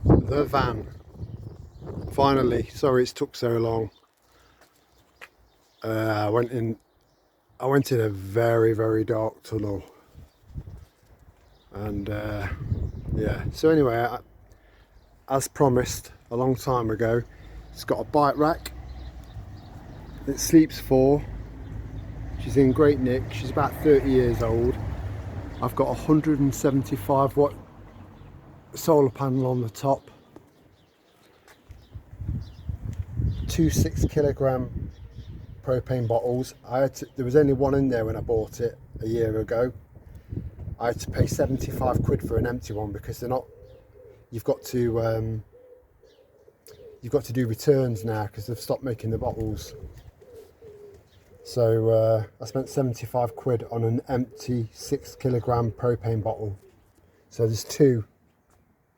The van. Finally, sorry it's took so long. I went in a very dark tunnel, and yeah. So anyway, as promised a long time ago, it's got a bike rack. It sleeps four. She's in great nick. She's about 30 years old. I've got a 175 watt solar panel on the top. Two 6 kilogram propane bottles. There was only one in there when I bought it a year ago. I had to pay 75 quid for an empty one because they're not. You've got to do returns now because they've stopped making the bottles. So I spent 75 quid on an empty 6 kilogram propane bottle. So there's two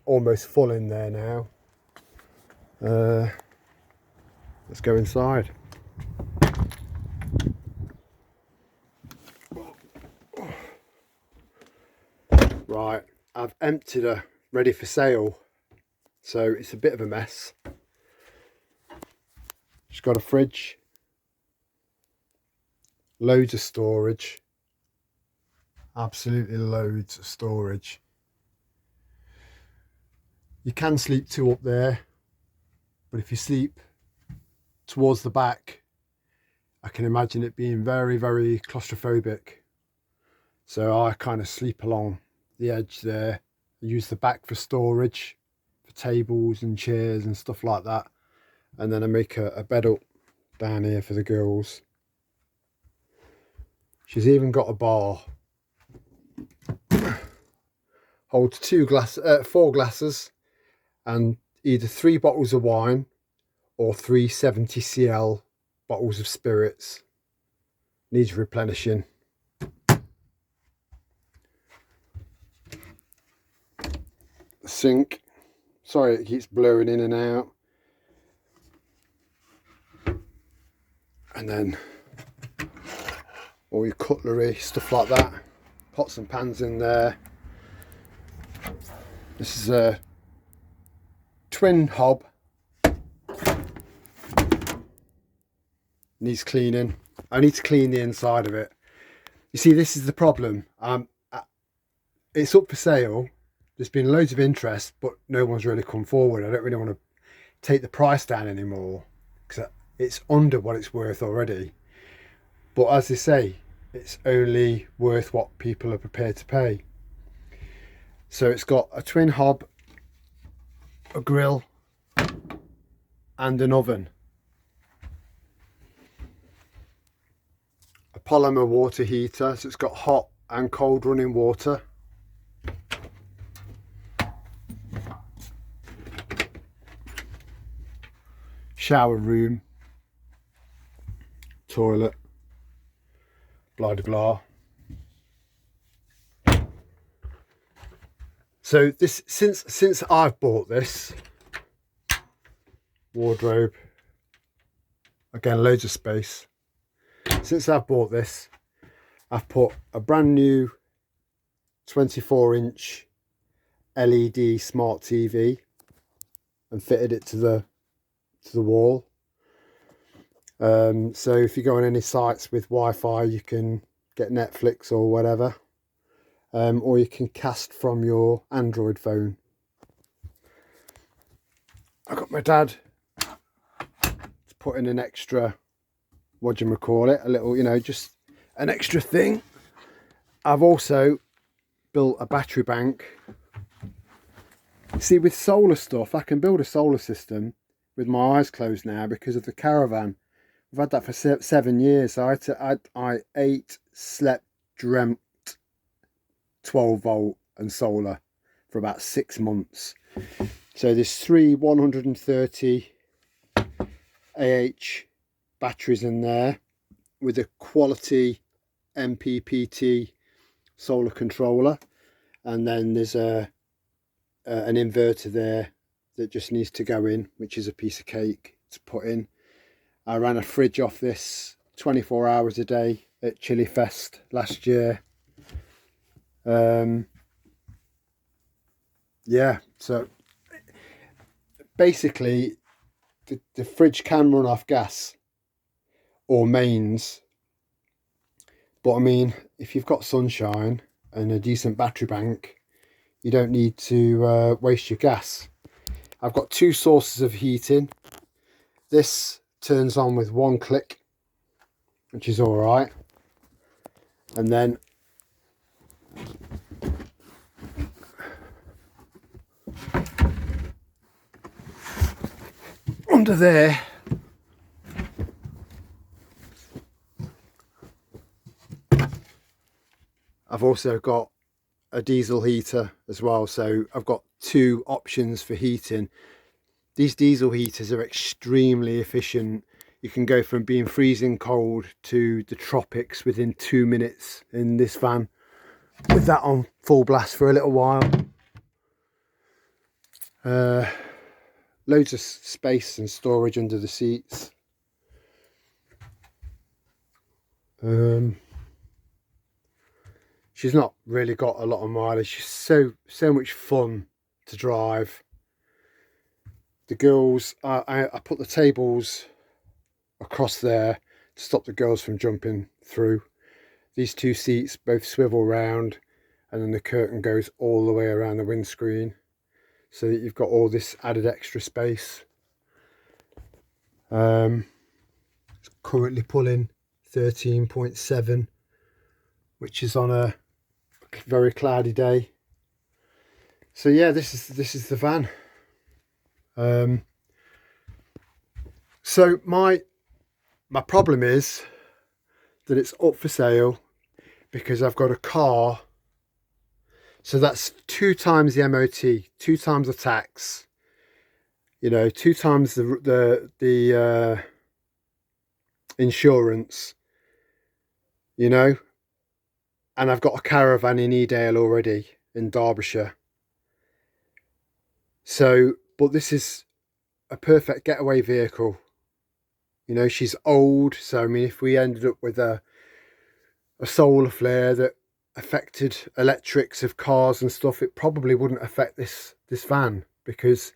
almost full in there now. Let's go inside. Right, I've emptied her, ready for sale. So it's a bit of a mess. She's got a fridge, loads of storage, absolutely loads of storage. You can sleep two up there, but if you sleep towards the back, I can imagine it being very claustrophobic. So I kind of sleep along the edge there. I use the back for storage, for tables and chairs and stuff like that. And then I make a bed up down here for the girls. She's even got a bar. Holds four glasses and either 3 bottles of wine or 3 70cl bottles of spirits. Needs replenishing. Sink. Sorry it keeps blurring in and out. And then all your cutlery, stuff like that. Pots and pans in there. This is a twin hob. Needs cleaning. I need to clean the inside of it. You see, this is the problem. It's up for sale. There's been loads of interest, but no one's really come forward. I don't really want to take the price down anymore because it's under what it's worth already. But as they say, it's only worth what people are prepared to pay. So it's got a twin hob, a grill, and an oven. A polymer water heater, so it's got hot and cold running water. Shower room, toilet, blah de blah. So this, since I've bought this, wardrobe, again loads of space. Since I've bought this, I've put a brand new 24-inch LED smart TV and fitted it to the wall. So if you go on any sites with Wi-Fi, you can get Netflix or whatever, or you can cast from your Android phone. I got my dad to put in an extra, what do you call it, a little, you know, just an extra thing. I've also built a battery bank. See, with solar stuff, I can build a solar system with my eyes closed now because of the caravan. We've had that for 7 years. So I ate, slept, dreamt 12 volt and solar for about 6 months. So there's 3 130 AH batteries in there with a quality MPPT solar controller, and then there's an inverter there that just needs to go in, which is a piece of cake to put in. I ran a fridge off this 24 hours a day at Chili Fest last year. Yeah, so basically the fridge can run off gas or mains, but I mean, if you've got sunshine and a decent battery bank, you don't need to waste your gas. I've got two sources of heating. This turns on with one click, which is all right, and then under there I've also got a diesel heater as well, so I've got two options for heating. These diesel heaters are extremely efficient. You can go from being freezing cold to the tropics within 2 minutes in this van with that on full blast for a little while. Loads of space and storage under the seats. She's not really got a lot of mileage. She's so much fun to drive. The girls, I put the tables across there to stop the girls from jumping through. These two seats both swivel round, and then the curtain goes all the way around the windscreen, so that you've got all this added extra space. It's currently pulling 13.7, which is on a very cloudy day. So yeah, this is the van. So my problem is that it's up for sale because I've got a car. So that's 2 times the MOT, 2 times the tax, you know, 2 times the insurance, you know, and I've got a caravan in Edale already in Derbyshire. So, but this is a perfect getaway vehicle. You know, she's old, so I mean, if we ended up with a solar flare that affected electrics of cars and stuff, it probably wouldn't affect this van, because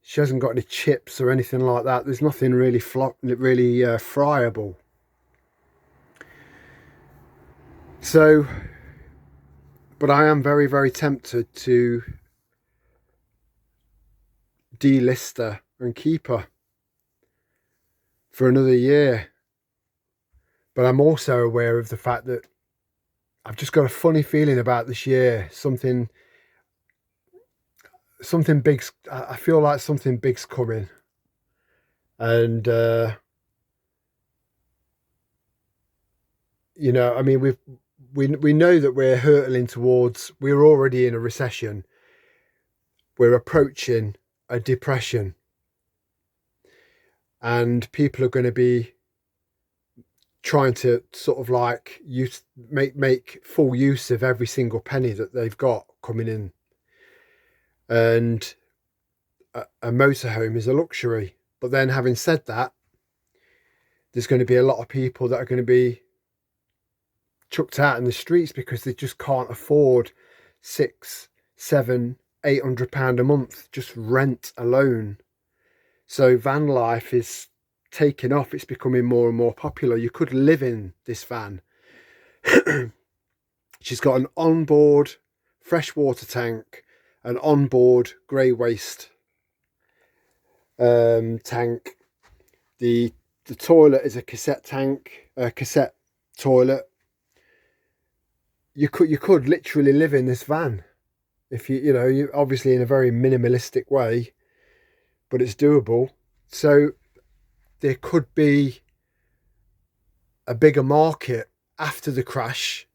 she hasn't got any chips or anything like that. There's nothing really friable. So, but I am very, very tempted to delist her and keep her for another year. But I'm also aware of the fact that I've just got a funny feeling about this year. Something big's, I feel like something big's coming. And you know, I mean, we know that we're hurtling towards, we're already in a recession. We're approaching a depression. And people are going to be trying to sort of like make full use of every single penny that they've got coming in. And a motorhome is a luxury. But then, having said that, there's going to be a lot of people that are going to be chucked out in the streets because they just can't afford £600, £700, £800 a month just rent alone. So van life is taking off. It's becoming more and more popular. You could live in this van. She's got an onboard freshwater tank, an onboard grey waste tank. The toilet is a cassette tank, a cassette toilet. You could literally live in this van if you obviously in a very minimalistic way, but it's doable. So there could be a bigger market after the crash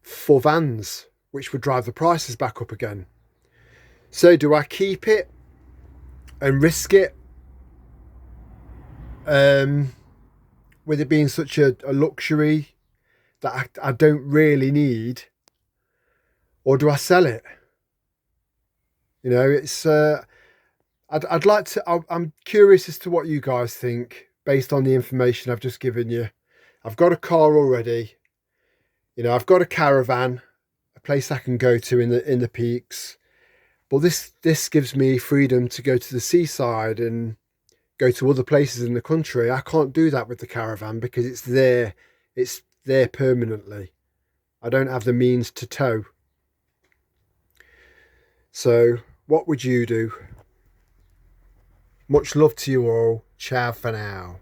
for vans, which would drive the prices back up again. So do I keep it and risk it, with it being such a luxury that I don't really need, or do I sell it? You know, it's I'd like to, I'm curious as to what you guys think based on the information I've just given you. I've got a car already. You know, I've got a caravan, a place I can go to in the peaks. But this gives me freedom to go to the seaside and go to other places in the country. I can't do that with the caravan because it's there permanently. I don't have the means to tow. So what would you do? Much love to you all. Ciao for now.